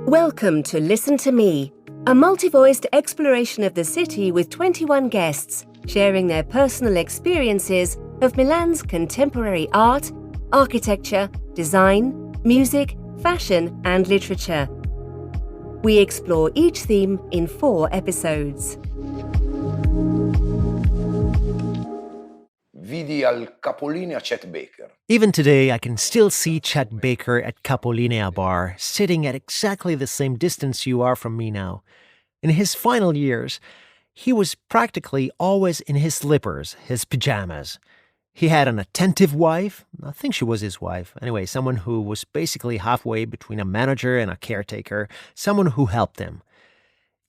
Welcome to Listen to Me, a multi-voiced exploration of the city with 21 guests sharing their personal experiences of Milan's contemporary art, architecture, design, music, fashion and literature. We explore each theme in 4 episodes. Vidi al Capolinea Chet Baker. Even today, I can still see Chet Baker at Capolinea bar, sitting at exactly the same distance you are from me now. In his final years, he was practically always in his slippers, his pajamas. He had an attentive wife, I think she was his wife, anyway, someone who was basically halfway between a manager and a caretaker, someone who helped him.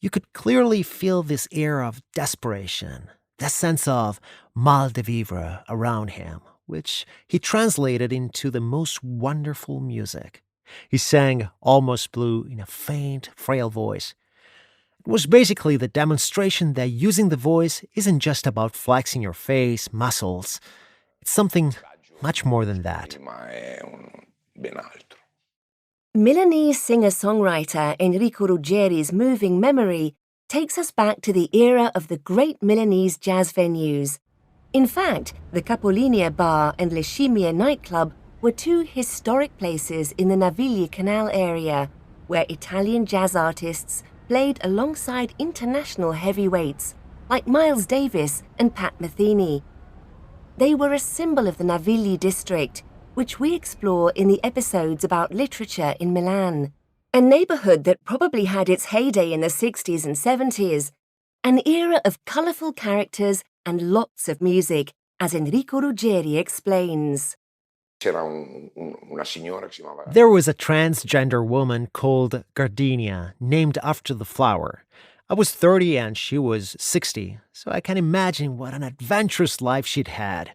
You could clearly feel this air of desperation, that sense of mal de vivre around him, which he translated into the most wonderful music. He sang Almost Blue in a faint, frail voice. It was basically the demonstration that using the voice isn't just about flexing your face, muscles. It's something much more than that. Milanese singer-songwriter Enrico Ruggeri's moving memory takes us back to the era of the great Milanese jazz venues. In fact, the Capolinea bar and Le Scimmie nightclub were 2 historic places in the Navigli Canal area, where Italian jazz artists played alongside international heavyweights like Miles Davis and Pat Metheny. They were a symbol of the Navigli district, which we explore in the episodes about literature in Milan. A neighborhood that probably had its heyday in the 60s and 70s. An era of colorful characters and lots of music, as Enrico Ruggeri explains. There was a transgender woman called Gardenia, named after the flower. I was 30 and she was 60, so I can imagine what an adventurous life she'd had.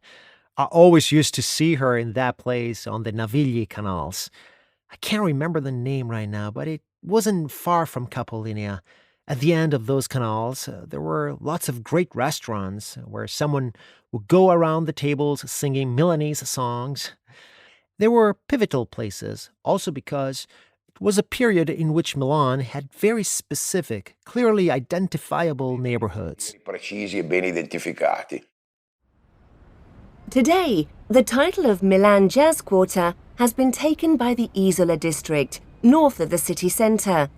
I always used to see her in that place on the Navigli canals. I can't remember the name right now, but it wasn't far from Capolinea. At the end of those canals, there were lots of great restaurants where someone would go around the tables singing Milanese songs. They were pivotal places, also because it was a period in which Milan had very specific, clearly identifiable neighborhoods. Today, the title of Milan Jazz Quarter has been taken by the Isola district, north of the city centre.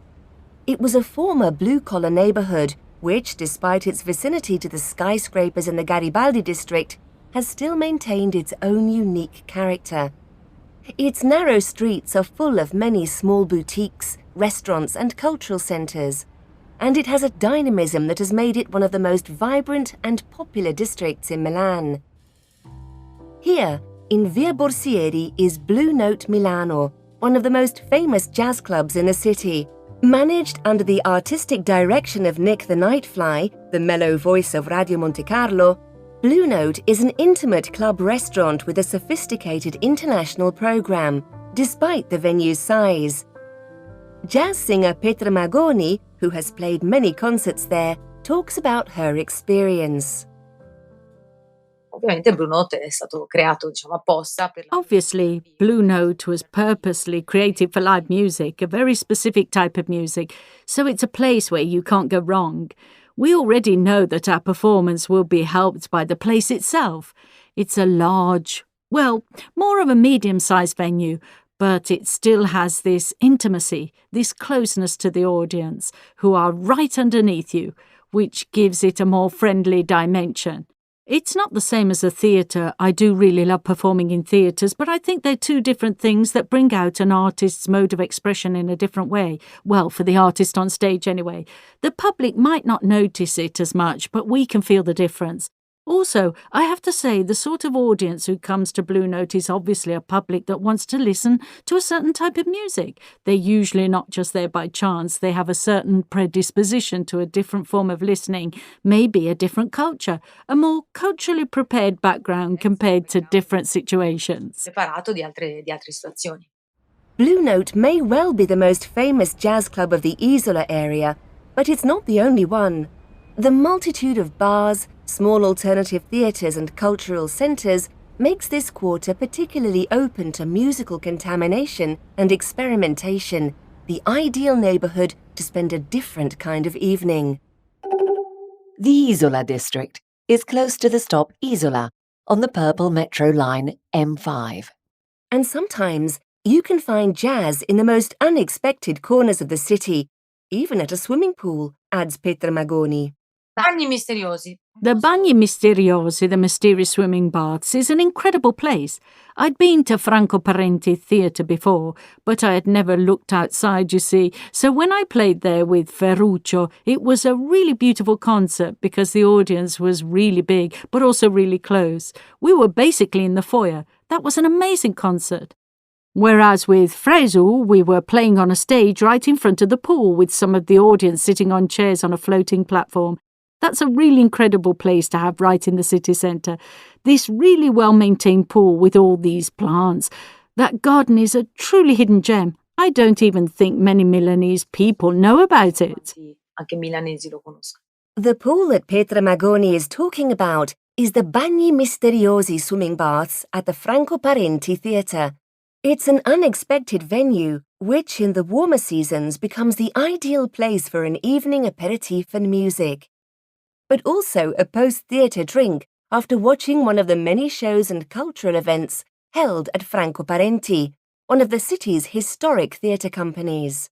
It was a former blue-collar neighbourhood which, despite its vicinity to the skyscrapers in the Garibaldi district, has still maintained its own unique character. Its narrow streets are full of many small boutiques, restaurants and cultural centres, and it has a dynamism that has made it one of the most vibrant and popular districts in Milan. Here, in Via Borsieri, is Blue Note Milano, one of the most famous jazz clubs in the city. Managed under the artistic direction of Nick the Nightfly, the mellow voice of Radio Monte Carlo, Blue Note is an intimate club restaurant with a sophisticated international program, despite the venue's size. Jazz singer Petra Magoni, who has played many concerts there, talks about her experience. Obviously, Blue Note was purposely created for live music, a very specific type of music, so it's a place where you can't go wrong. We already know that our performance will be helped by the place itself. It's a large, more of a medium-sized venue, but it still has this intimacy, this closeness to the audience, who are right underneath you, which gives it a more friendly dimension. It's not the same as a theatre. I do really love performing in theatres, but I think they're 2 different things that bring out an artist's mode of expression in a different way. Well, for the artist on stage anyway. The public might not notice it as much, but we can feel the difference. Also, I have to say, the sort of audience who comes to Blue Note is obviously a public that wants to listen to a certain type of music. They're usually not just there by chance. They have a certain predisposition to a different form of listening, maybe a different culture, a more culturally prepared background compared to different situations. Blue Note may well be the most famous jazz club of the Isola area, but it's not the only one. The multitude of bars, small alternative theatres and cultural centres makes this quarter particularly open to musical contamination and experimentation, the ideal neighbourhood to spend a different kind of evening. The Isola district is close to the stop Isola on the purple metro line M5. And sometimes you can find jazz in the most unexpected corners of the city, even at a swimming pool, adds Petra Magoni. Bagni misteriosi. The Bagni Misteriosi, the mysterious swimming baths, is an incredible place. I'd been to Franco Parenti theatre before, but I had never looked outside, you see. So when I played there with Ferruccio, it was a really beautiful concert because the audience was really big, but also really close. We were basically in the foyer. That was an amazing concert. Whereas with Fresu, we were playing on a stage right in front of the pool with some of the audience sitting on chairs on a floating platform. That's a really incredible place to have right in the city centre. This really well-maintained pool with all these plants. That garden is a truly hidden gem. I don't even think many Milanese people know about it. Anche milanesi lo conoscono. The pool that Petra Magoni is talking about is the Bagni Misteriosi swimming baths at the Franco Parenti Theatre. It's an unexpected venue, which in the warmer seasons becomes the ideal place for an evening aperitif and music, but also a post-theatre drink after watching one of the many shows and cultural events held at Franco Parenti, one of the city's historic theatre companies.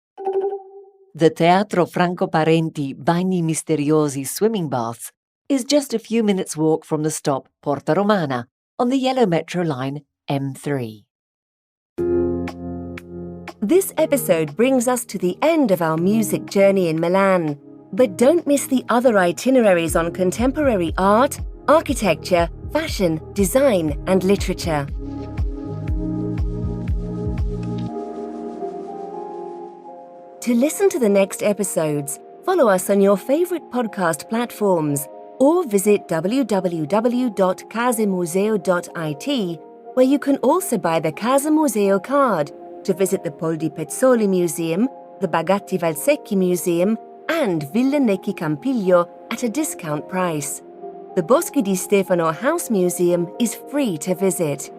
The Teatro Franco Parenti Bagni Misteriosi swimming baths is just a few minutes' walk from the stop Porta Romana on the yellow metro line M3. This episode brings us to the end of our music journey in Milan. But don't miss the other itineraries on contemporary art, architecture, fashion, design, and literature. To listen to the next episodes, follow us on your favourite podcast platforms or visit www.casamuseo.it, where you can also buy the Casa Museo card to visit the Poldi Pezzoli Museum, the Bagatti Valsecchi Museum, and Villa Necchi Campiglio at a discount price. The Boschi di Stefano House Museum is free to visit.